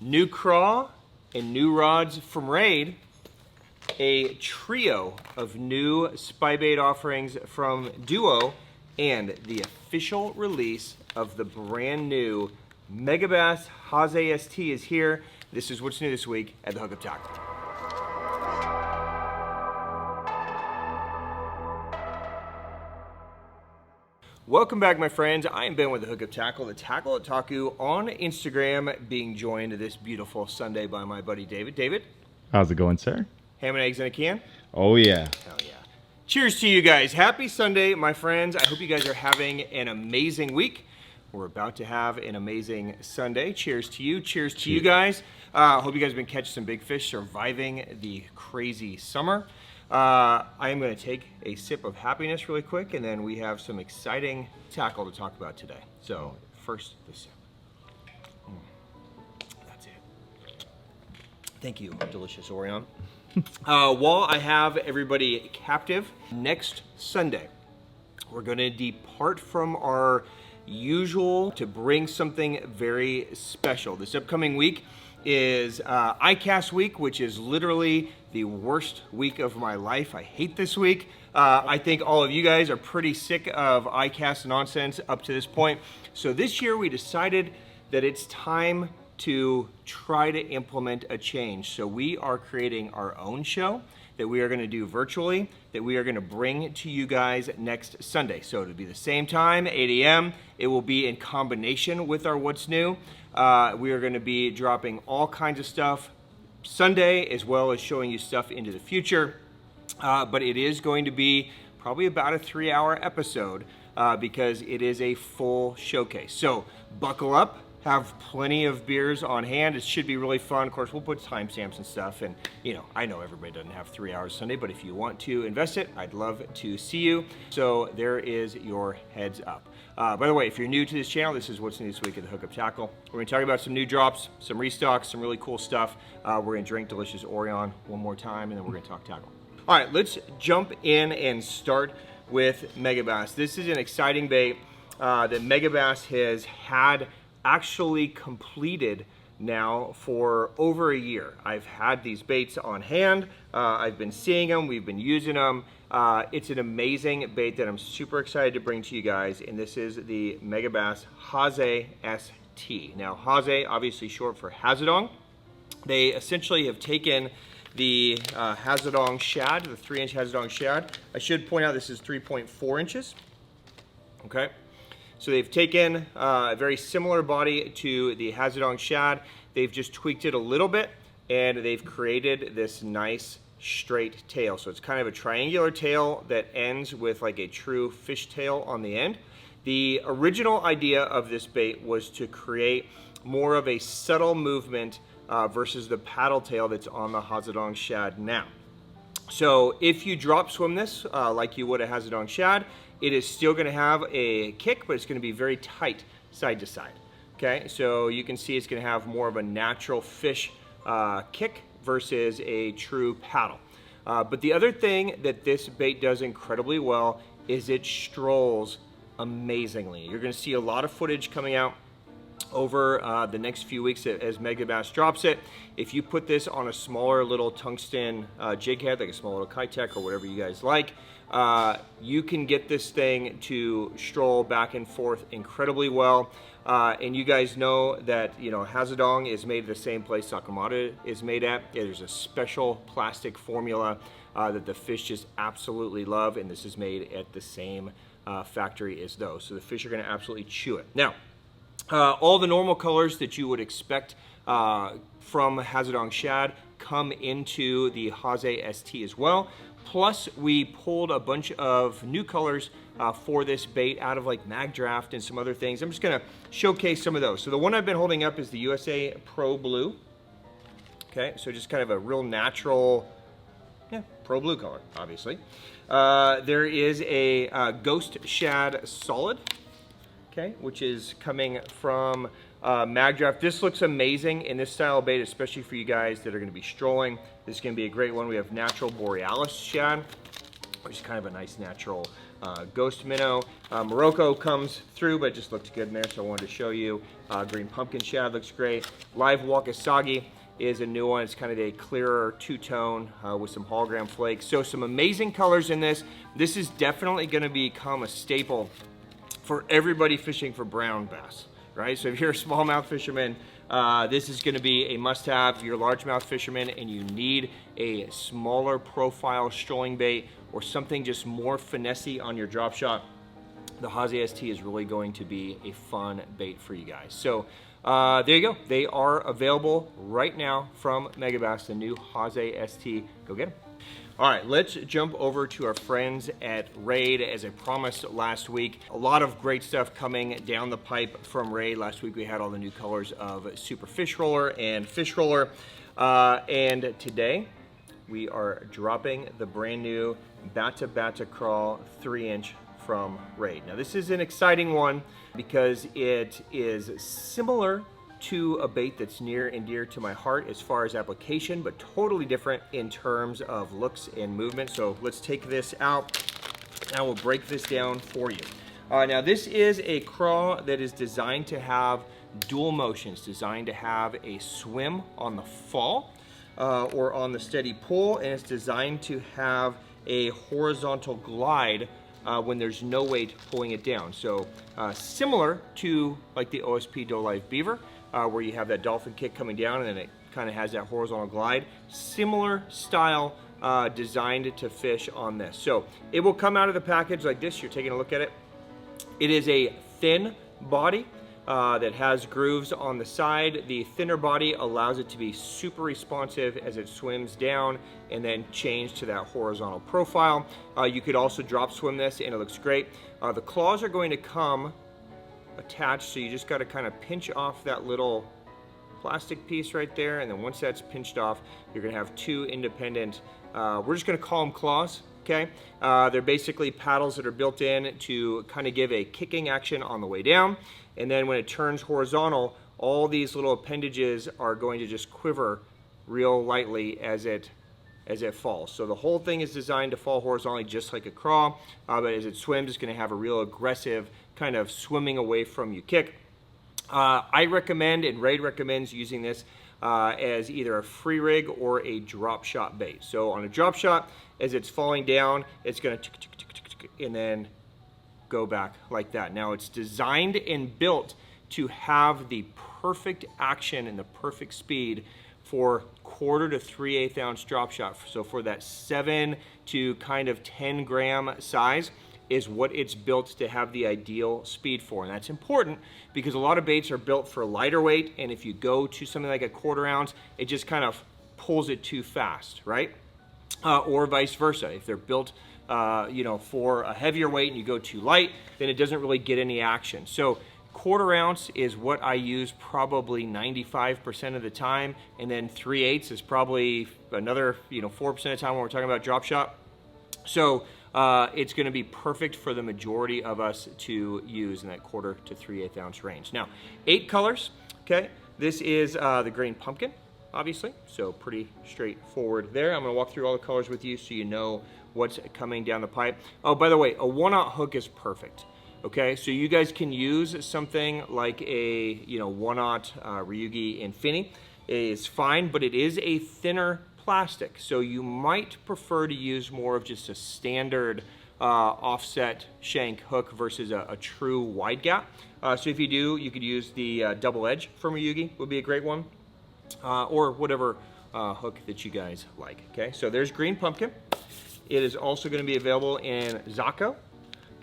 new craw and new rods from Raid, a trio of new Spinbait offerings from Duo, and the official release of the brand new Megabass Haze ST is here. This is what's new this week at the Hookup Tackle. Welcome back, my friends. I am Ben with the Hookup Tackle, the Tackle Otaku on Instagram, being joined this beautiful Sunday by my buddy David. David? How's it going, sir? Ham and eggs in a can? Oh, yeah. Hell yeah. Cheers to you guys. Happy Sunday, my friends. I hope you guys are having an amazing week. We're about to have an amazing Sunday. Cheers to you. Cheers to you guys. Hope you guys have been catching some big fish, surviving the crazy summer. I am going to take a sip of happiness really quick, and then we have some exciting tackle to talk about today. So first, the sip. That's it. Thank you, delicious Orion. While I have everybody captive, next Sunday, we're going to depart from our usual to bring something very special. This upcoming week is iCast week, which is literally the worst week of my life. I hate this week. I think all of you guys are pretty sick of iCast nonsense up to this point. So this year we decided that it's time to try to implement a change. So we are creating our own show that we are going to do virtually, that we are going to bring to you guys next Sunday. So it'll be the same time, 8 a.m. It will be in combination with our What's New. We are going to be dropping all kinds of stuff Sunday, as well as showing you stuff into the future. But it is going to be probably about a 3-hour episode because it is a full showcase. So buckle up. Have plenty of beers on hand. It should be really fun. Of course, we'll put timestamps and stuff. And, you know, I know everybody doesn't have 3 hours Sunday, but if you want to invest it, I'd love to see you. So there is your heads up. By the way, if you're new to this channel, this is what's new this week at the Hookup Tackle. We're going to talk about some new drops, some restocks, some really cool stuff. We're going to drink delicious Orion one more time, and then we're going to talk tackle. All right, let's jump in and start with Megabass. This is an exciting bait that Megabass has had actually completed now for over a year. I've had these baits on hand. I've been seeing them. We've been using them. It's an amazing bait that I'm super excited to bring to you guys, and this is the Megabass Haze ST. Now, Haze, obviously short for Hazadong. They essentially have taken the Hazadong shad, the 3-inch Hazadong shad. I should point out this is 3.4 inches. Okay. So they've taken a very similar body to the Hazadong shad. They've just tweaked it a little bit, and they've created this nice straight tail. So it's kind of a triangular tail that ends with like a true fish tail on the end. The original idea of this bait was to create more of a subtle movement versus the paddle tail that's on the Hazadong shad now. So if you drop swim this like you would a Hazadong shad, it is still going to have a kick, but it's going to be very tight side to side. Okay, so you can see it's going to have more of a natural fish kick versus a true paddle. But the other thing that this bait does incredibly well is it strolls amazingly. You're going to see a lot of footage coming out over the next few weeks as Megabass drops it. If you put this on a smaller little tungsten jig head, like a small little Kitech or whatever you guys like, you can get this thing to stroll back and forth incredibly well. And you guys know that, you know, Hazadong is made at the same place Sakamata is made at. Yeah, there's a special plastic formula that the fish just absolutely love, and this is made at the same factory as those. So the fish are going to absolutely chew it. Now, all the normal colors that you would expect from Hazadong shad come into the Haze ST as well. Plus, we pulled a bunch of new colors for this bait out of like Magdraft and some other things. I'm just going to showcase some of those. So the one I've been holding up is the USA Pro Blue. Okay, so just kind of a real natural, Pro Blue color, obviously. There is a Ghost Shad Solid, okay, which is coming from Magdraft. This looks amazing in this style of bait, especially for you guys that are going to be strolling. This is going to be a great one. We have Natural Borealis Shad, which is kind of a nice natural Ghost Minnow. Morocco comes through, but it just looked good in there, so I wanted to show you. Green Pumpkin Shad looks great. Live Wakasagi is a new one. It's kind of a clearer two-tone with some hologram flakes. So some amazing colors in this. This is definitely going to become a staple for everybody fishing for brown bass, right? So if you're a smallmouth fisherman, this is going to be a must-have. If you're a largemouth fisherman and you need a smaller profile strolling bait or something just more finessey on your drop shot, the Haze ST is really going to be a fun bait for you guys. So there you go. They are available right now from Megabass, the new Haze ST. Go get them. All right, let's jump over to our friends at Raid. As I promised last week, a lot of great stuff coming down the pipe from Raid. Last week we had all the new colors of Super Fish Roller and Fish Roller. And today we are dropping the brand new Batabata Craw 3-inch from Raid. Now this is an exciting one because it is similar to a bait that's near and dear to my heart as far as application, but totally different in terms of looks and movement. So let's take this out and we'll break this down for you. Now this is a craw that is designed to have dual motions, designed to have a swim on the fall or on the steady pull, and it's designed to have a horizontal glide when there's no weight pulling it down. So similar to like the OSP DoLive Beaver, where you have that dolphin kick coming down and then it kind of has that horizontal glide. Similar style designed to fish on this. So it will come out of the package like this. You're taking a look at it. It is a thin body that has grooves on the side. The thinner body allows it to be super responsive as it swims down and then change to that horizontal profile. You could also drop swim this and it looks great. The claws are going to come attached, so you just got to kind of pinch off that little plastic piece right there, and then once that's pinched off, you're going to have two independent, we're just going to call them claws, okay? They're basically paddles that are built in to kind of give a kicking action on the way down, and then when it turns horizontal, all these little appendages are going to just quiver real lightly as it falls. So the whole thing is designed to fall horizontally just like a craw, but as it swims, it's going to have a real aggressive kind of swimming away from you kick. I recommend, and Raid recommends, using this as either a free rig or a drop shot bait. So on a drop shot, as it's falling down, it's going to and then go back like that. Now it's designed and built to have the perfect action and the perfect speed for 1/4 to 3/8 ounce drop shot. So for that 7 to kind of 10 gram size is what it's built to have the ideal speed for. And that's important because a lot of baits are built for lighter weight, and if you go to something like a 1/4 ounce, it just kind of pulls it too fast, right? Or vice versa. If they're built you know, for a heavier weight and you go too light, then it doesn't really get any action. So 1/4 ounce is what I use probably 95% of the time, and then 3/8 is probably another 4% of the time when we're talking about drop shot. So it's going to be perfect for the majority of us to use in that 1/4 to 3/8 ounce range. Now, 8 colors. Okay, this is the green pumpkin, obviously, so pretty straightforward there. I'm going to walk through all the colors with you so you know what's coming down the pipe. Oh, by the way, a 1/0 hook is perfect. Okay, so you guys can use something like a 1/0 Ryuki Infini. It's fine, but it is a thinner plastic, so you might prefer to use more of just a standard offset shank hook versus a true wide gap. So if you do, you could use the double edge from Ryuki, would be a great one, or whatever hook that you guys like. Okay, so there's green pumpkin. It is also going to be available in Zako,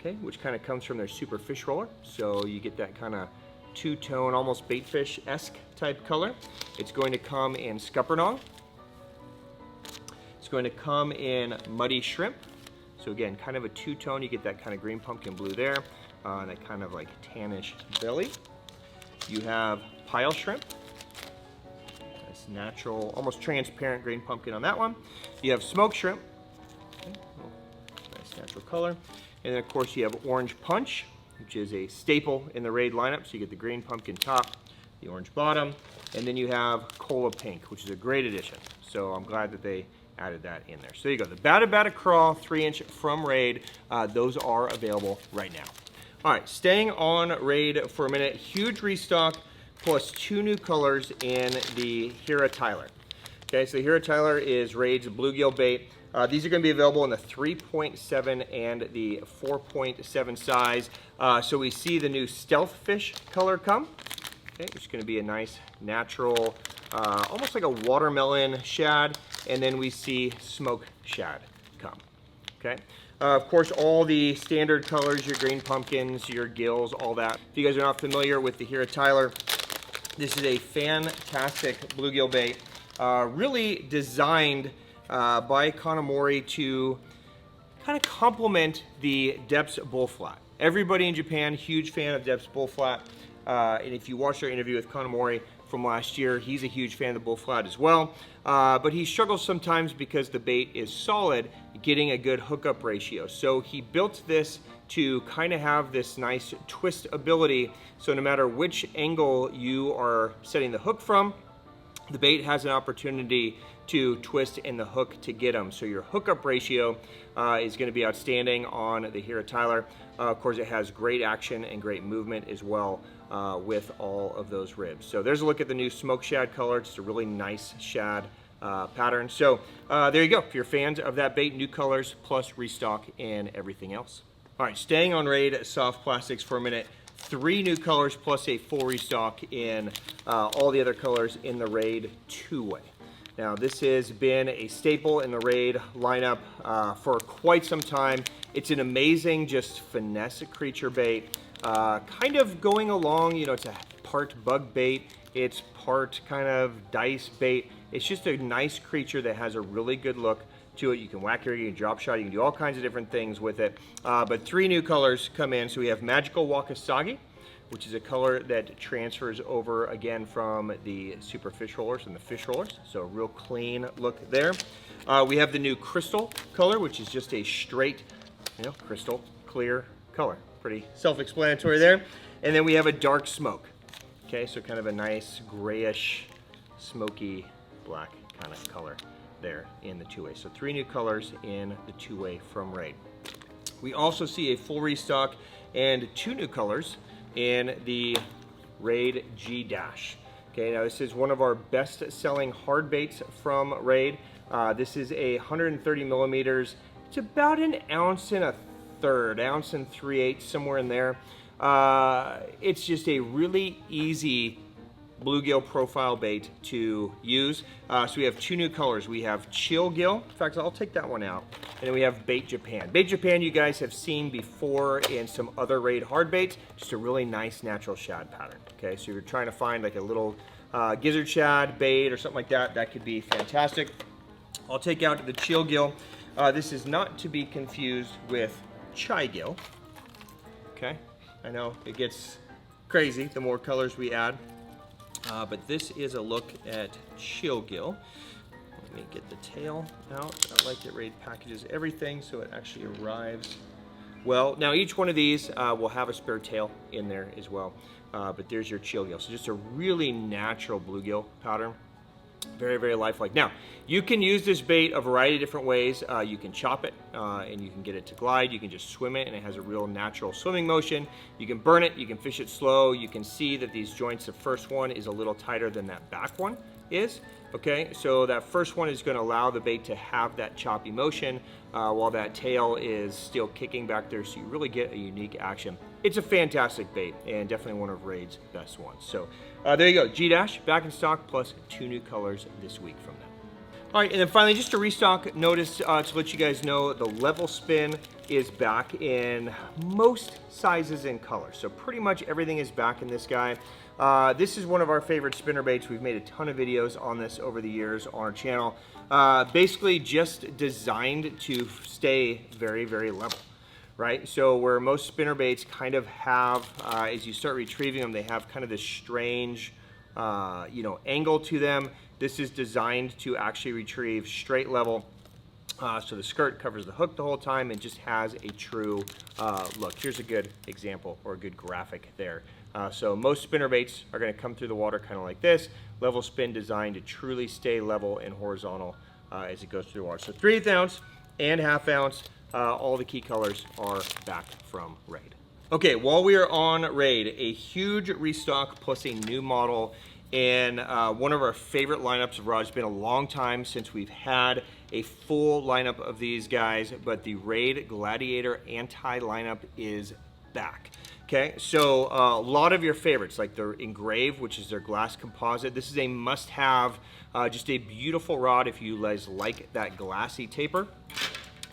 okay, which kind of comes from their Super Fish Roller. So you get that kind of two-tone, almost baitfish-esque type color. It's going to come in Scuppernong. It's going to come in Muddy Shrimp. So again, kind of a two-tone. You get that kind of green pumpkin blue there, and that kind of like tannish belly. You have Pile Shrimp. That's natural, almost transparent green pumpkin on that one. You have Smoke Shrimp. Okay, nice natural color. And then of course you have Orange Punch, which is a staple in the Raid lineup. So you get the green pumpkin top, the orange bottom, and then you have Cola Pink, which is a great addition. So I'm glad that they added that in there. So there you go. The Batabata Craw 3-inch from Raid. Those are available right now. All right, staying on Raid for a minute. Huge restock plus 2 new colors in the Hira Tailor. Okay, so the Hira Tailor is Raid's bluegill bait. These are going to be available in the 3.7 and the 4.7 size. So we see the new Stealth Fish color come. Okay, it's going to be a nice natural, almost like a watermelon shad. And then we see Smoke Shad come. Okay. Of course, all the standard colors, your green pumpkins, your gills, all that. If you guys are not familiar with the Hira Tailor, this is a fantastic bluegill bait, really designed by Kanamori to kind of complement the Depths Bull Flat. Everybody in Japan, huge fan of Depths Bull Flat. And if you watched our interview with Kanamori from last year, he's a huge fan of the Bull Flat as well. But he struggles sometimes because the bait is solid, getting a good hookup ratio. So he built this to kind of have this nice twist ability. So no matter which angle you are setting the hook from, the bait has an opportunity to twist in the hook to get them. So your hookup ratio is going to be outstanding on the Hira Tailor. Of course, it has great action and great movement as well with all of those ribs. So there's a look at the new Smoke Shad color. It's a really nice shad pattern. So there you go. If you're fans of that bait, new colors plus restock and everything else. All right, staying on Raid soft plastics for a minute. 3 new colors plus a full restock in all the other colors in the Raid 2-way. Now this has been a staple in the Raid lineup for quite some time. It's an amazing, just finesse creature bait. Kind of going along, you know, it's a part bug bait, it's part kind of dice bait. It's just a nice creature that has a really good look to it. You can whack it, you can drop shot, you can do all kinds of different things with it. But 3 new colors come in. So we have Magical Wakasagi, which is a color that transfers over again from the super fish rollers and the fish rollers. So a real clean look there. We have the new Crystal color, which is just a straight, you know, crystal clear color. Pretty self-explanatory there. And then we have a Dark Smoke. Okay, so kind of a nice grayish, smoky black kind of color there in the 2-way. So 3 new colors in the 2-way from Raid. We also see a full restock and 2 new colors in the Raid G-Dash. Okay, now this is one of our best-selling hard baits from Raid. This is a 130 millimeters. It's about an ounce and a third, ounce and 3/8, somewhere in there. It's just a really easy bluegill profile bait to use. So we have 2 new colors. We have Chill Gill. In fact, I'll take that one out. And then we have Bait Japan. Bait Japan you guys have seen before in some other Raid hard baits. Just a really nice natural shad pattern. Okay, so if you're trying to find like a little gizzard shad bait or something like that, that could be fantastic. I'll take out the Chill Gill. This is not to be confused with Chai Gill. Okay, I know it gets crazy the more colors we add. But this is a look at Chill Gill. Let me get the tail out. I like that Raid packages everything so it actually arrives well. Now each one of these will have a spare tail in there as well. But there's your Chill Gill. So just a really natural bluegill pattern. Very, very lifelike. Now, you can use this bait a variety of different ways. You can chop it and you can get it to glide. You can just swim it and it has a real natural swimming motion. You can burn it, you can fish it slow. You can see that these joints, the first one is a little tighter than that back one is. Okay, so that first one is going to allow the bait to have that choppy motion while that tail is still kicking back there, so you really get a unique action. It's a fantastic bait and definitely one of Raid's best ones. So there you go, G-Dash back in stock plus 2 new colors this week from them. All right, and then finally, just to restock, notice to let you guys know, the Level Spin is back in most sizes and colors. So pretty much everything is back in this guy. This is one of our favorite spinner baits. We've made a ton of videos on this over the years on our channel. Basically just designed to stay very, very level, right? So where most spinner baits kind of have, as you start retrieving them, they have kind of this strange, you know, angle to them. This is designed to actually retrieve straight level. So the skirt covers the hook the whole time and just has a true look. Here's a good example or a good graphic there. So most spinner baits are going to come through the water kind of like this. Level Spin designed to truly stay level and horizontal as it goes through the water. So 3/8 ounce and 1/2 ounce, all the key colors are back from Raid. Okay, while we are on Raid, a huge restock plus a new model and one of our favorite lineups of rods. It's been a long time since we've had a full lineup of these guys, but the Raid Gladiator Anti lineup is back. Okay, so a lot of your favorites, like the Engrave, which is their glass composite. This is a must-have, just a beautiful rod if you guys like that glassy taper.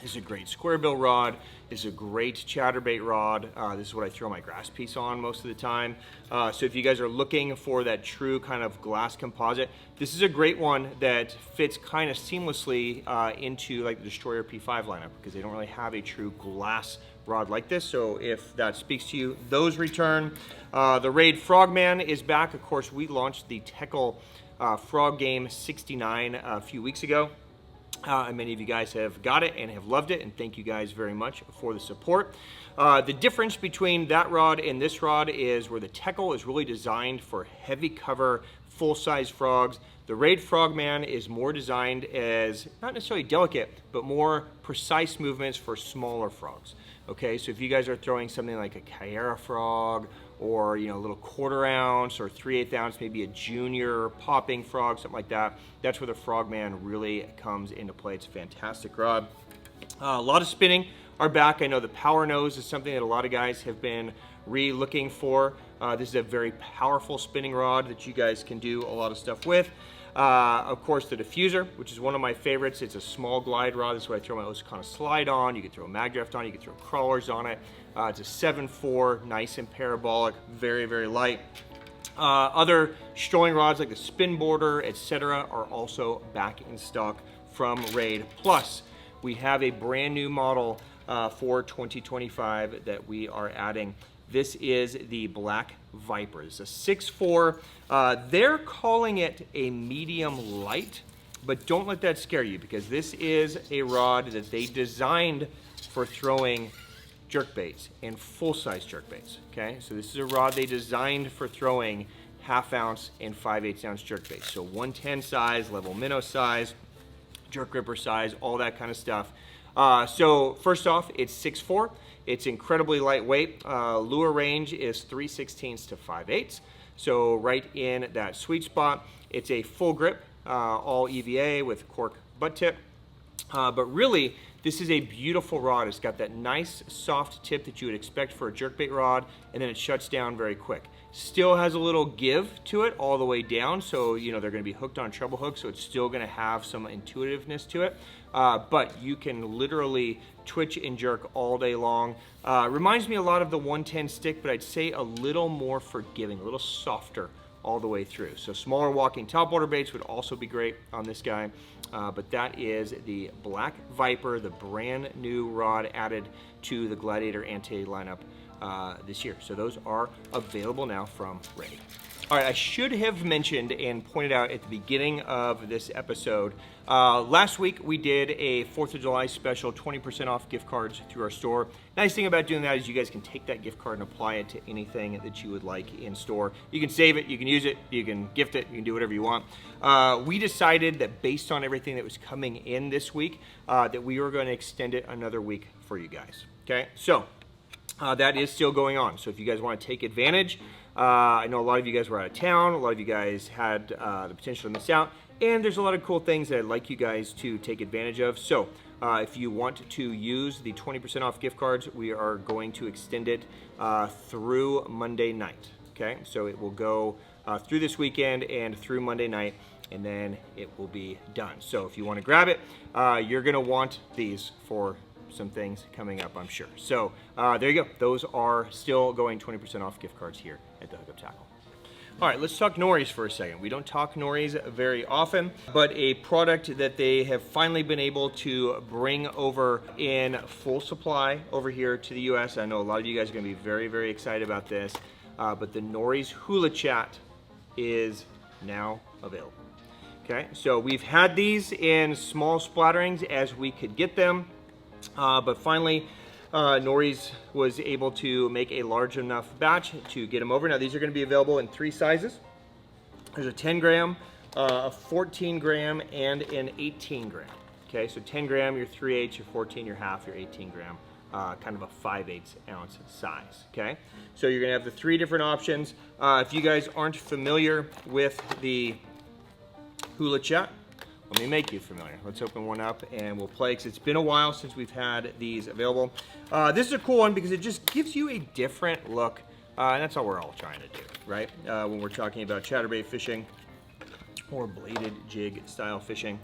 This is a great square bill rod. This is a great chatterbait rod. This is what I throw my grass piece on most of the time. So if you guys are looking for that true kind of glass composite, this is a great one that fits kind of seamlessly into like the Destroyer P5 lineup, because they don't really have a true glass rod like this. So if that speaks to you, those return. The Raid Frogman is back. Of course, we launched the Teckle Frog Game 69 a few weeks ago. And many of you guys have got it and have loved it, and thank you guys very much for the support. The difference between that rod and this rod is where the Teckle is really designed for heavy cover, full-size frogs. The Raid Frogman is more designed as not necessarily delicate, but more precise movements for smaller frogs. Okay, so if you guys are throwing something like a Kyara frog, or a little 1/4 ounce or 3/8 ounce, maybe a junior popping frog, something like that, that's where the Frogman really comes into play. It's a fantastic rod. A lot of spinning are back. I know the power nose is something that a lot of guys have been re-looking for. This is a very powerful spinning rod that you guys can do a lot of stuff with. Of course, the diffuser, which is one of my favorites. It's a small glide rod. This is what I throw my Osakana slide on. You can throw a mag draft on. You can throw crawlers on it. It's a 7/4, nice and parabolic, very, very light. Other strolling rods like the spin border, etc., are also back in stock from Raid. Plus, we have a brand new model for 2025 that we are adding. This is the Black Viper. It's a 6/4. They're calling it a medium light, but don't let that scare you, because this is a rod that they designed for throwing jerkbaits and full-size jerkbaits. Okay, so this is a rod they designed for throwing 1/2 ounce and 5/8 ounce jerkbaits. So 110 size, level minnow size, jerk gripper size, all that kind of stuff. So first off, it's 6/4. It's incredibly lightweight. Lure range is 3/16 to 5/8. So right in that sweet spot. It's a full grip, all EVA with cork butt tip. But really, this is a beautiful rod. It's got that nice soft tip that you would expect for a jerkbait rod, and then it shuts down very quick. Still has a little give to it all the way down, so they're going to be hooked on treble hooks, so it's still going to have some intuitiveness to it. But you can literally twitch and jerk all day long. Reminds me a lot of the 110 stick, but I'd say a little more forgiving, a little softer all the way through. So smaller walking topwater baits would also be great on this guy. But that is the Black Viper, the brand new rod added to the Gladiator Anti lineup this year. So those are available now from Raid. All right, I should have mentioned and pointed out at the beginning of this episode, last week we did a 4th of July special, 20% off gift cards through our store. Nice thing about doing that is you guys can take that gift card and apply it to anything that you would like in store. You can save it, you can use it, you can gift it, you can do whatever you want. We decided that based on everything that was coming in this week, that we were going to extend it another week for you guys. Okay, so that is still going on. So if you guys want to take advantage, I know a lot of you guys were out of town, a lot of you guys had the potential to miss out, and there's a lot of cool things that I'd like you guys to take advantage of. So if you want to use the 20% off gift cards, we are going to extend it through Monday night. Okay, so it will go through this weekend and through Monday night, and then it will be done. So if you want to grab it, you're going to want these for some things coming up, I'm sure. So there you go. Those are still going 20% off gift cards here at the Hookup Tackle. All right, let's talk Nories for a second. We don't talk Nories very often, but a product that they have finally been able to bring over in full supply over here to the US. I know a lot of you guys are going to be very, very excited about this, but the Nories Hula Chat is now available. Okay, so we've had these in small splatterings as we could get them. But finally, Nories was able to make a large enough batch to get them over. Now these are going to be available in 3 sizes. There's a 10 gram, a 14 gram and an 18 gram. Okay, so 10 gram, your 3/8, your 14, your half, your 18 gram, kind of a 5/8 ounce size. Okay, so you're gonna have the 3 different options. If you guys aren't familiar with the Hula chat, let me make you familiar. Let's open one up and we'll play, because it's been a while since we've had these available. This is a cool one because it just gives you a different look, and that's all we're all trying to do, right? When we're talking about chatterbait fishing or bladed jig style fishing,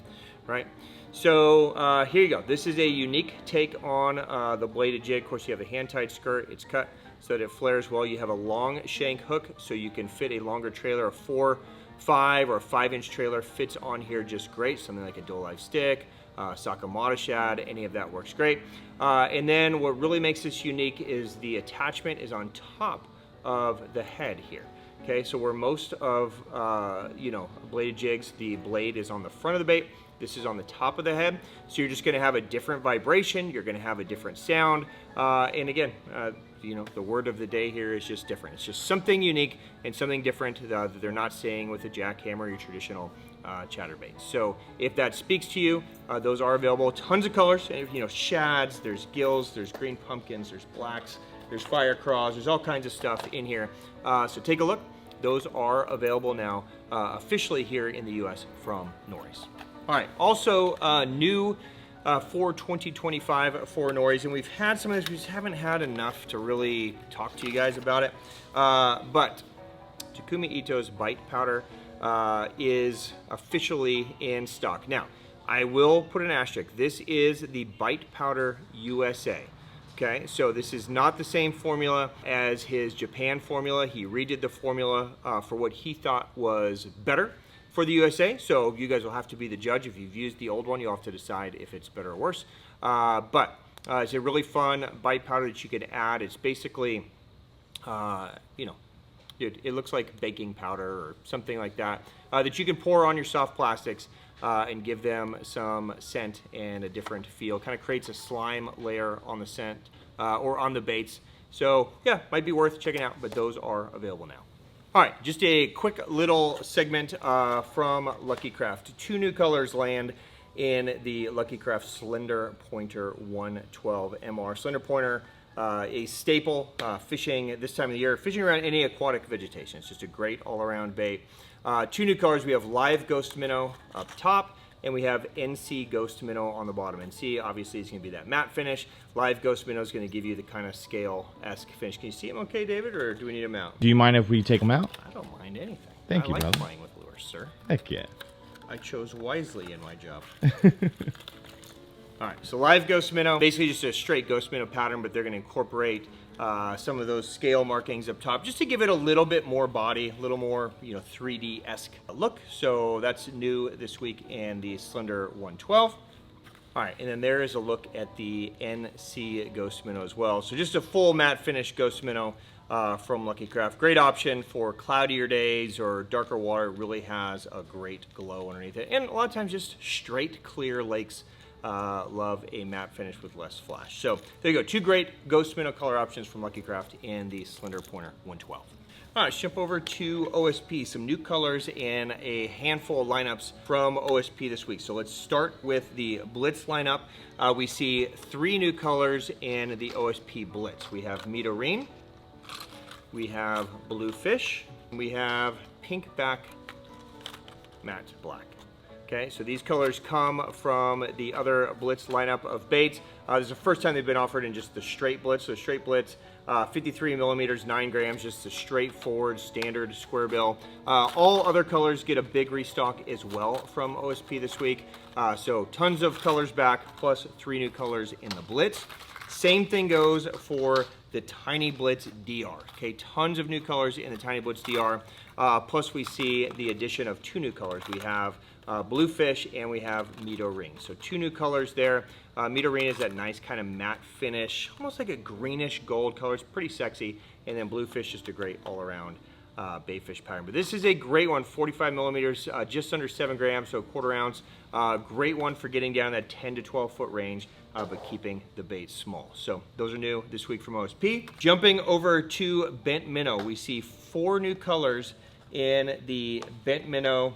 right? So here you go. This is a unique take on the bladed jig. Of course, you have a hand-tied skirt. It's cut so that it flares well. You have a long shank hook, so you can fit a longer trailer. A 4, 5, or 5-inch trailer fits on here just great. Something like a DoLive stick, Sakamata shad, any of that works great. And then what really makes this unique is the attachment is on top of the head here. Okay, so where most of bladed jigs, the blade is on the front of the bait. This is on the top of the head, so you're just going to have a different vibration. You're going to have a different sound, and again, the word of the day here is just different. It's just something unique and something different that they're not saying with a jackhammer, your traditional chatterbait. So if that speaks to you, those are available. Tons of colors. Shads. There's gills. There's green pumpkins. There's blacks. There's fire craws. There's all kinds of stuff in here. So take a look. Those are available now officially here in the U.S. from Nories. All right, also new for 2025 for Nories, and we've had some of this, we just haven't had enough to really talk to you guys about it. But Takumi Ito's bite powder is officially in stock. Now, I will put an asterisk. This is the Bite Powder USA. Okay, so this is not the same formula as his Japan formula. He redid the formula for what he thought was better for the USA, so you guys will have to be the judge. If you've used the old one, you'll have to decide if it's better or worse. But it's a really fun bite powder that you can add. It's basically, it looks like baking powder or something like that, that you can pour on your soft plastics and give them some scent and a different feel. Kind of creates a slime layer on the scent or on the baits. So yeah, might be worth checking out, but those are available now. All right, just a quick little segment from Lucky Craft. 2 new colors land in the Lucky Craft Slender Pointer 112 MR. Slender Pointer, a staple fishing this time of the year, fishing around any aquatic vegetation. It's just a great all-around bait. 2 new colors. We have Live Ghost Minnow up top, and we have NC Ghost Minnow on the bottom. NC obviously is going to be that matte finish. Live Ghost Minnow is going to give you the kind of scale-esque finish. Can you see them okay, David, or do we need them out? Do you mind if we take them out? I don't mind anything. Thank you, I like brother. playing with lures, sir. Heck yeah. I chose wisely in my job. All right, so Live Ghost Minnow, basically just a straight Ghost Minnow pattern, but they're going to incorporate some of those scale markings up top just to give it a little bit more body, a little more 3D-esque look. So that's new this week in the Slender 112. All right, and then there is a look at the NC Ghost Minnow as well. So just a full matte finish Ghost Minnow from Lucky Craft. Great option for cloudier days or darker water. It really has a great glow underneath it. And a lot of times just straight clear lakes love a matte finish with less flash. So there you go, 2 great Ghost Minnow color options from Lucky Craft and the Slender Pointer 112. All right, let's jump over to OSP. Some new colors and a handful of lineups from OSP this week. So let's start with the Blitz lineup. We see 3 new colors in the OSP Blitz. We have Midorine, we have Bluefish, and we have Pinkback Matte Black. Okay, so these colors come from the other Blitz lineup of baits. This is the first time they've been offered in just the straight Blitz. So straight Blitz, 53 millimeters, 9 grams, just a straightforward standard square bill. All other colors get a big restock as well from OSP this week. So tons of colors back, plus 3 new colors in the Blitz. Same thing goes for the Tiny Blitz DR. Okay, tons of new colors in the Tiny Blitz DR. Plus we see the addition of 2 new colors. We have Bluefish and we have Midorine. So 2 new colors there. Midorine is that nice kind of matte finish, almost like a greenish gold color. It's pretty sexy. And then Bluefish, just a great all-around baitfish pattern. But this is a great one, 45 millimeters, just under 7 grams, so 1/4 ounce. Great one for getting down that 10 to 12 foot range, but keeping the bait small. So those are new this week from OSP. Jumping over to Bent Minnow, we see 4 new colors in the Bent Minnow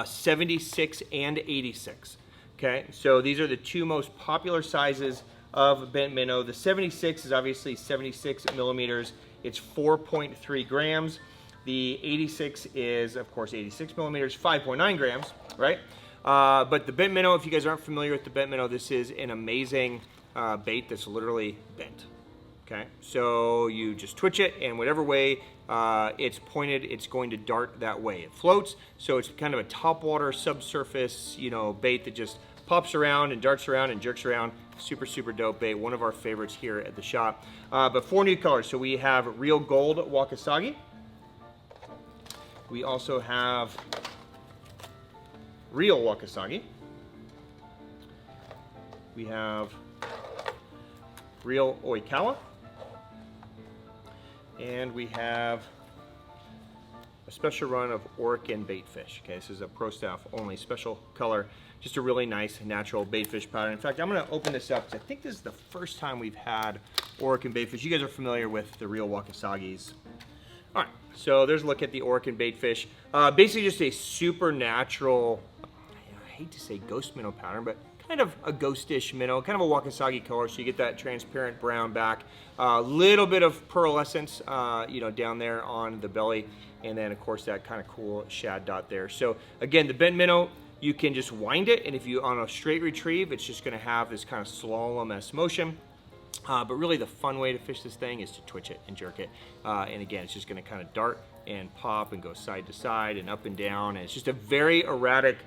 76 and 86. Okay, so these are the two most popular sizes of bent minnow. The 76 is obviously 76 millimeters. It's 4.3 grams. The 86 is, of course, 86 millimeters, 5.9 grams, right? But the bent minnow, if you guys aren't familiar with the bent minnow, this is an amazing bait that's literally bent. Okay, so you just twitch it, and whatever way it's pointed, it's going to dart that way. It floats, so it's kind of a topwater, subsurface, you know, bait that just pops around and darts around and jerks around. Super, super dope bait. One of our favorites here at the shop. But 4 new colors. So we have Real Gold Wakasagi. We also have Real Wakasagi. We have Real Oikawa. And we have a special run of Orkin baitfish. Okay, this is a pro staff only special color. Just a really nice natural baitfish pattern. In fact, I'm going to open this up because I think this is the first time we've had Orkin baitfish. You guys are familiar with the Real Wakasagis. All right, so there's a look at the Orkin baitfish. Basically just a supernatural, I hate to say ghost minnow pattern, but kind of a ghostish minnow, kind of a Wakasagi color, so you get that transparent brown back. A little bit of pearlescence, you know, down there on the belly, and then of course that kind of cool shad dot there. So again, the bent minnow, you can just wind it, and if you on a straight retrieve, it's just going to have this kind of slalom-esque motion. But really the fun way to fish this thing is to twitch it and jerk it. And again, it's just going to kind of dart and pop and go side to side and up and down. And it's just a very erratic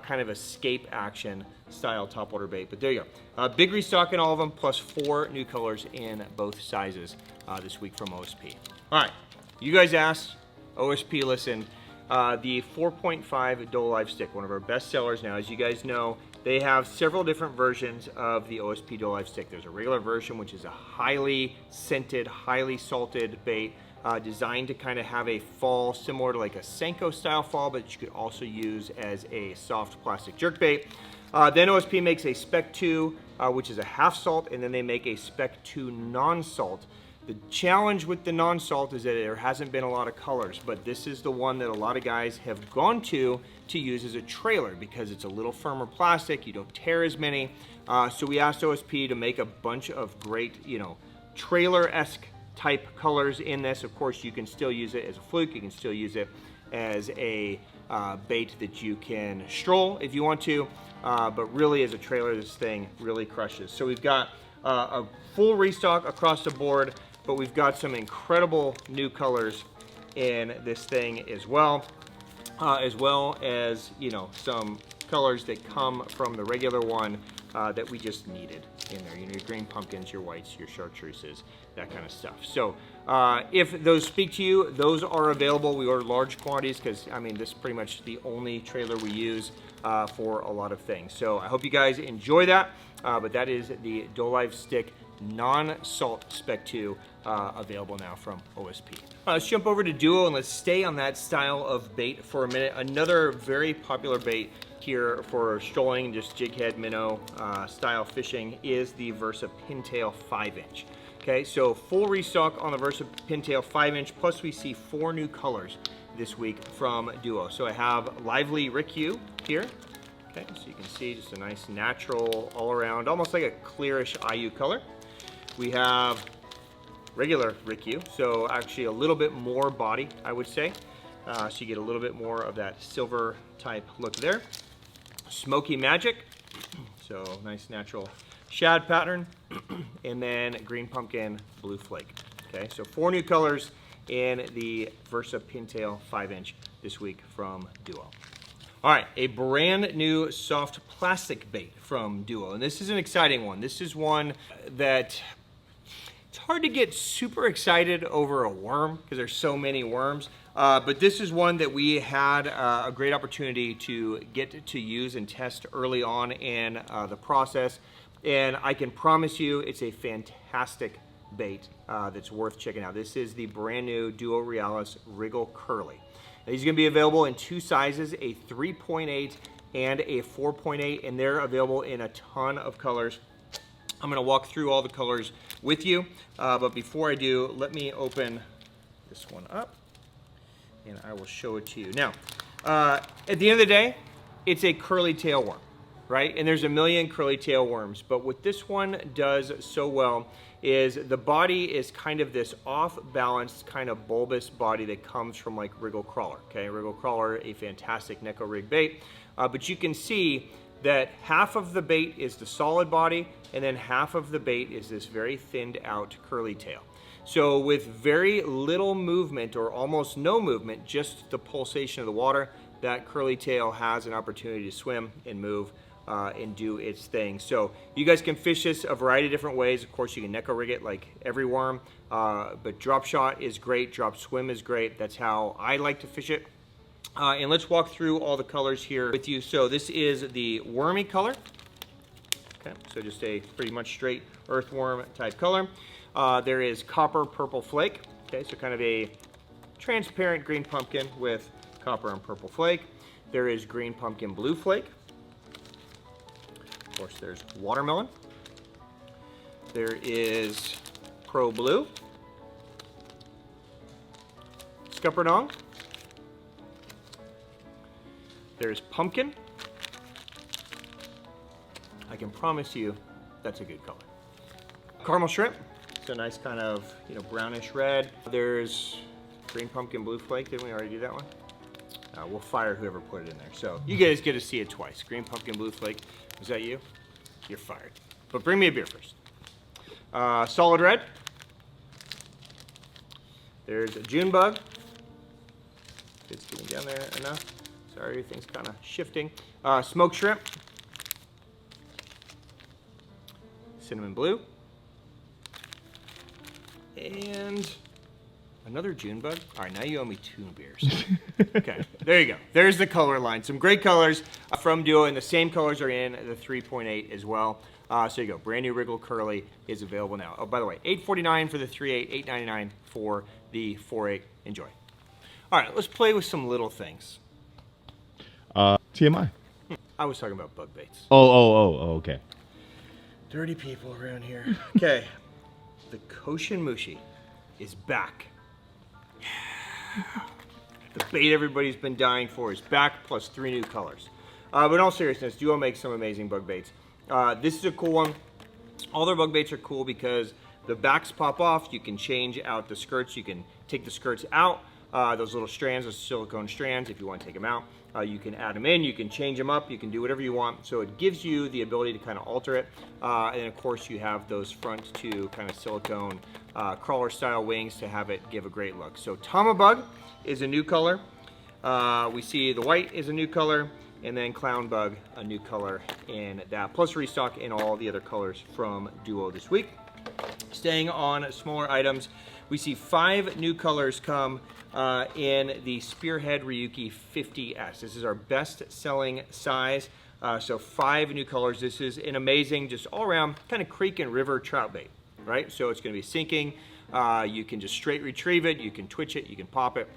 kind of escape action style topwater bait. But there you go. Big restock in all of them, plus 4 new colors in both sizes this week from OSP. All right, you guys asked, OSP listened. The 4.5 DoLive stick, one of our best sellers now. As you guys know, they have several different versions of the OSP DoLive stick. There's a regular version, which is a highly scented, highly salted bait, designed to kind of have a fall similar to like a Senko style fall, but you could also use as a soft plastic jerk bait. Then OSP makes a Spec 2, which is a half salt, and then they make a Spec 2 non-salt. The challenge with the non-salt is that there hasn't been a lot of colors, but this is the one that a lot of guys have gone to use as a trailer because it's a little firmer plastic, you don't tear as many. So we asked OSP to make a bunch of great, you know, trailer-esque type colors in this. Of course, you can still use it as a fluke, you can still use it as a bait that you can stroll if you want to, but really as a trailer, this thing really crushes. So we've got a full restock across the board, but we've got some incredible new colors in this thing as well as, you know, some colors that come from the regular one that we just needed in there. You know, your green pumpkins, your whites, your chartreuses, that kind of stuff. So if those speak to you, those are available. We order large quantities because, I mean, this is pretty much the only trailer we use for a lot of things. So I hope you guys enjoy that, but that is the DoLive Stick non-salt Spec 2 available now from OSP. Let's jump over to Duo and let's stay on that style of bait for a minute. Another very popular bait here for strolling, just jig head minnow style fishing is the Versa Pintail 5-inch. Okay, so full restock on the Versa Pintail 5-inch, plus we see 4 new colors this week from Duo. So I have Lively Ryuki here. Okay, so you can see just a nice natural all around, almost like a clearish IU color. We have regular Ryuki, so actually a little bit more body, I would say. So you get a little bit more of that silver type look there. Smoky Magic, so nice natural shad pattern. And then Green Pumpkin Blue Flake. Okay, so 4 new colors in the Versa Pintail 5-inch this week from Duo. All right, a brand new soft plastic bait from Duo, and this is an exciting one. This is one that it's hard to get super excited over a worm because there's so many worms, but this is one that we had a great opportunity to get to use and test early on in the process, and I can promise you it's a fantastic bait that's worth checking out. This is the brand new Duo Realis Wriggle Curly. These are going to be available in 2 sizes, a 3.8 and a 4.8, and they're available in a ton of colors. I'm going to walk through all the colors with you, but before I do, let me open this one up, and I will show it to you. Now, At the end of the day, it's a curly tail worm, right? And there's a million curly tail worms, but what this one does so well is the body is kind of this off-balanced, kind of bulbous body that comes from like Wriggle crawler, okay? Wriggle crawler, a fantastic Neko rig bait, but you can see that half of the bait is the solid body, and then half of the bait is this very thinned out curly tail. So with very little movement or almost no movement, just the pulsation of the water, that curly tail has an opportunity to swim and move and do its thing. So you guys can fish this a variety of different ways. Of course, you can Neko rig it like every worm, but drop shot is great, drop swim is great. That's how I like to fish it. And let's walk through all the colors here with you. So this is the wormy color. Okay, so just a pretty much straight earthworm type color. There is copper purple flake. Okay, so kind of a transparent green pumpkin with copper and purple flake. There is green pumpkin blue flake. Of course, there's watermelon. There is pro blue. Scuppernong. There's pumpkin. I can promise you that's a good color. Caramel shrimp. It's a nice kind of, brownish red. There's green pumpkin blue flake. Didn't we already do that one? We'll fire whoever put it in there. So you guys get to see it twice. Green pumpkin blue flake. Was that you? You're fired. But bring me a beer first. Solid red. There's a June bug. It's getting down there enough. Sorry, everything's kind of shifting. Smoked shrimp. Cinnamon blue. And another June bug. All right, now you owe me 2 beers. Okay, there you go. There's the color line. Some great colors from Duo, and the same colors are in the 3.8 as well. So you go. Brand new Wriggle Curly is available now. Oh, by the way, $8.49 for the 3.8, $8.99 for the 4.8. Enjoy. All right, let's play with some little things. TMI. I was talking about bug baits. Oh, okay. Dirty people around here. Okay, the Koshinmushi is back. The bait everybody's been dying for is back, plus 3 new colors. But in all seriousness, Duo makes some amazing bug baits. This is a cool one. All their bug baits are cool because the backs pop off. You can change out the skirts. You can take the skirts out. Those little strands, those silicone strands, if you want to take them out. You can add them in, you can change them up, you can do whatever you want. So it gives you the ability to kind of alter it. And then of course you have those front 2 kind of silicone crawler style wings to have it give a great look. So Tama Bug is a new color. We see the white is a new color, and then Clown Bug, a new color in that. Plus restock in all the other colors from Duo this week. Staying on smaller items, we see 5 new colors come in the Spearhead Ryuki 50S. This is our best selling size. So 5 new colors. This is an amazing, just all around kind of creek and river trout bait, right? So it's gonna be sinking. You can just straight retrieve it. You can twitch it, you can pop it.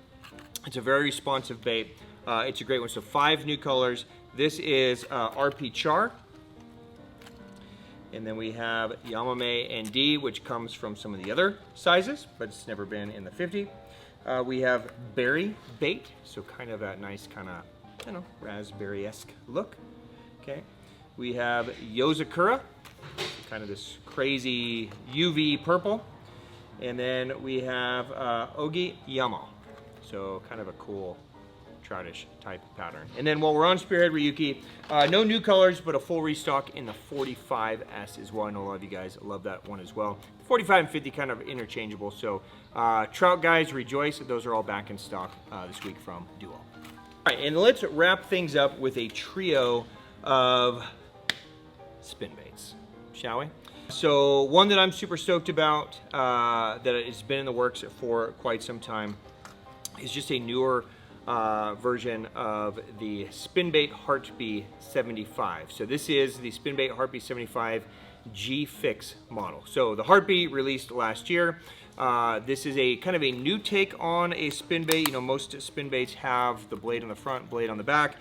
It's a very responsive bait. It's a great one. So 5 new colors. This is RP Char. And then we have Yamame ND, which comes from some of the other sizes, but it's never been in the 50. We have Berry Bait, so kind of that nice kind of, raspberry-esque look. Okay. We have Yozakura, kind of this crazy UV purple. And then we have Ogi Yama, so kind of a cool troutish type pattern. And then while we're on Spearhead Ryuki, no new colors, but a full restock in the 45S as well. I know a lot of you guys love that one as well. 45 and 50 kind of interchangeable. So trout guys, rejoice. Those are all back in stock this week from Duo. All right, and let's wrap things up with a trio of spin baits, shall we? So one that I'm super stoked about, that has been in the works for quite some time, is just a newer version of the Spinbait Heartbee 75. So this is the Spinbait Heartbee 75 G-Fix model. So the Heartbee released last year. This is a kind of a new take on a spinbait. You know, most spinbaits have the blade on the front, blade on the back.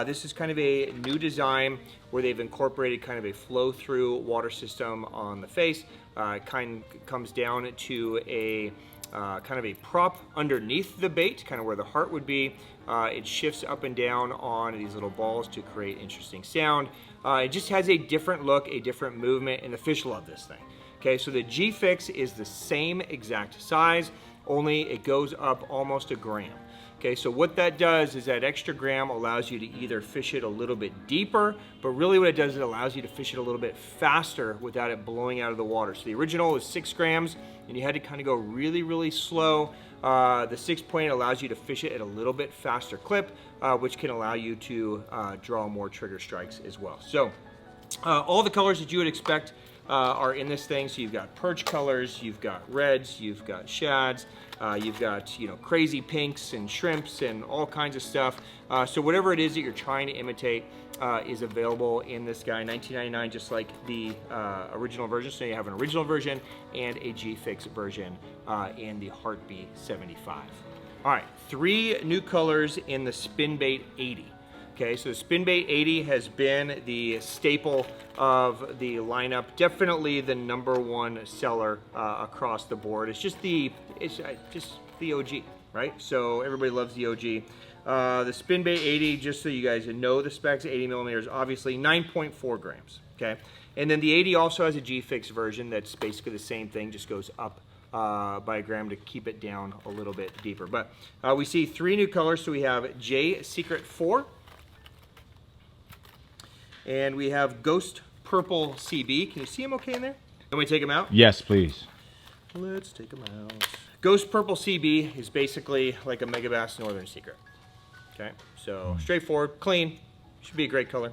This is kind of a new design where they've incorporated kind of a flow-through water system on the face. It kind of comes down to a kind of a prop underneath the bait, kind of where the heart would be. It shifts up and down on these little balls to create interesting sound. It just has a different look, a different movement, and the fish love this thing. Okay, so the G-Fix is the same exact size, only it goes up almost a gram. Okay, so what that does is that extra gram allows you to either fish it a little bit deeper, but really what it does is it allows you to fish it a little bit faster without it blowing out of the water. So the original is 6 grams, and you had to kind of go really, really slow. The 6-point allows you to fish it at a little bit faster clip, which can allow you to draw more trigger strikes as well. So all the colors that you would expect are in this thing. So you've got perch colors, you've got reds, you've got shads, you've got crazy pinks and shrimps and all kinds of stuff. So whatever it is that you're trying to imitate is available in this guy. $19.99, just like the original version. So you have an original version and a G-Fix version in the Heartbee 75. All right, 3 new colors in the Spinbait 80. Okay, so the Spinbait 80 has been the staple of the lineup. Definitely the #1 seller across the board. It's just the OG, right? So everybody loves the OG. The Spinbait 80, just so you guys know the specs, 80 millimeters, obviously 9.4 grams. Okay, and then the 80 also has a G-Fix version that's basically the same thing, just goes up by a gram to keep it down a little bit deeper. But we see 3 new colors. So we have J Secret 4. And we have Ghost Purple CB. Can you see him okay in there? Can we take him out? Yes, please. Let's take him out. Ghost Purple CB is basically like a Megabass Northern Secret. Okay, so straightforward, clean. Should be a great color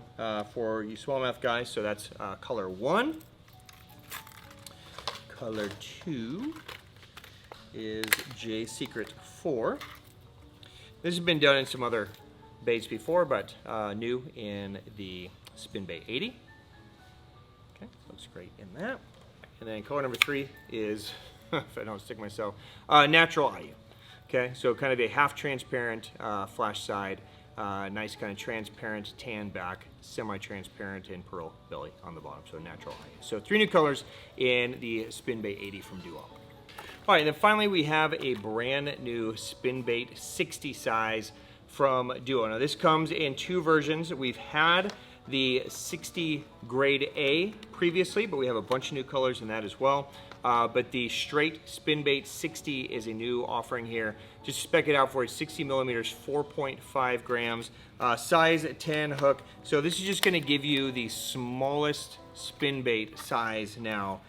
for you smallmouth guys. So that's color 1. Color 2 is J Secret 4. This has been done in some other baits before, but new in the Spinbait 80. Okay, looks great in that. And then color number 3 is, if I don't stick myself, Natural IU. Okay, so kind of a half transparent flash side, nice kind of transparent tan back, semi-transparent and pearl belly on the bottom. So Natural IU. So 3 new colors in the Spinbait 80 from Duo. All right, and then finally we have a brand new Spinbait 60 size from Duo. Now this comes in 2 versions. We've had the 60 grade A previously, but we have a bunch of new colors in that as well. But the straight Spinbait 60 is a new offering here. Just spec it out for it, 60 millimeters, 4.5 grams, size 10 hook. So this is just gonna give you the smallest Spinbait size now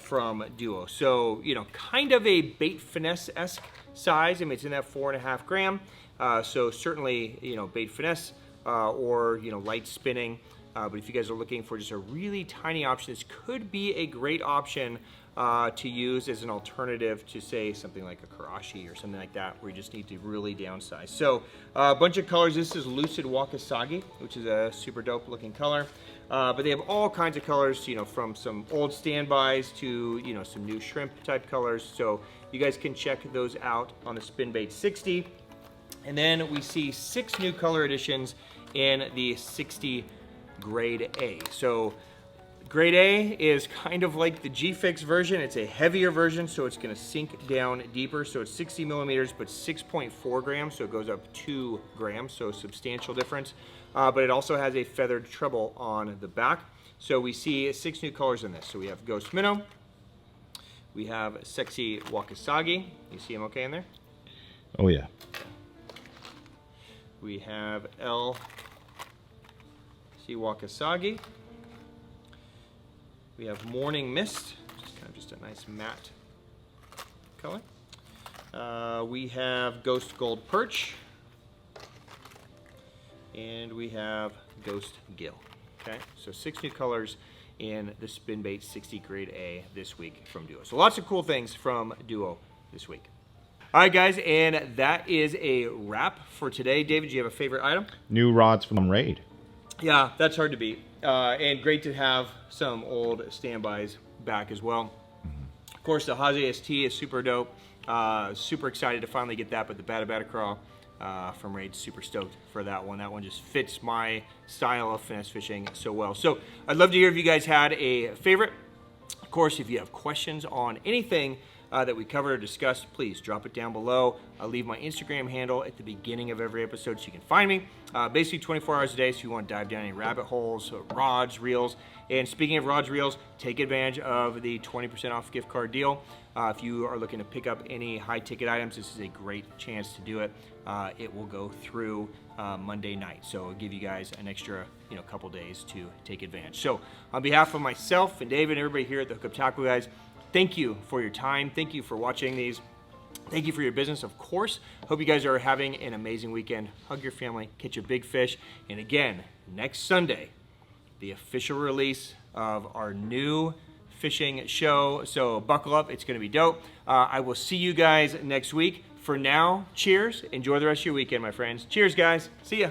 from Duo. So, kind of a bait finesse-esque size. I mean, it's in that 4.5 gram. So certainly, bait finesse or, light spinning. But if you guys are looking for just a really tiny option, this could be a great option to use as an alternative to, say, something like a Karashi or something like that, where you just need to really downsize. So a bunch of colors. This is Lucid Wakasagi, which is a super dope looking color. But they have all kinds of colors, from some old standbys to, some new shrimp type colors. So you guys can check those out on the Spinbait 60. And then we see 6 new color additions in the 60 grade A. So grade A is kind of like the G-Fix version. It's a heavier version, so it's gonna sink down deeper. So it's 60 millimeters, but 6.4 grams, so it goes up 2 grams, so substantial difference. But it also has a feathered treble on the back. So we see 6 new colors in this. So we have Ghost Minnow, we have Sexy Wakasagi. You see him okay in there? Oh yeah. We have L. Wakasagi. We have Morning Mist, which is kind of just a nice matte color. We have Ghost Gold Perch. And we have Ghost Gill. Okay, so 6 new colors in the Spinbait 60 grade A this week from Duo. So lots of cool things from Duo this week. All right, guys, and that is a wrap for today. David, do you have a favorite item? New rods from Raid. Yeah, that's hard to beat. And great to have some old standbys back as well. Of course, the Haze ST is super dope. Super excited to finally get that, but the Batabata Craw from Raid, super stoked for that one. That one just fits my style of finesse fishing so well. So I'd love to hear if you guys had a favorite. Of course, if you have questions on anything that we covered or discussed, please drop it down below. I'll leave my Instagram handle at the beginning of every episode so you can find me. Basically 24 hours a day, so if you want to dive down any rabbit holes, rods, reels. And speaking of rods, reels, take advantage of the 20% off gift card deal. If you are looking to pick up any high ticket items, this is a great chance to do it. It will go through Monday night, so it'll give you guys an extra couple days to take advantage. So on behalf of myself and David and everybody here at the Hookup Tackle guys, thank you for your time. Thank you for watching these. Thank you for your business, of course. Hope you guys are having an amazing weekend. Hug your family, catch a big fish. And again, next Sunday, the official release of our new fishing show. So buckle up, it's gonna be dope. I will see you guys next week. For now, cheers. Enjoy the rest of your weekend, my friends. Cheers, guys. See ya.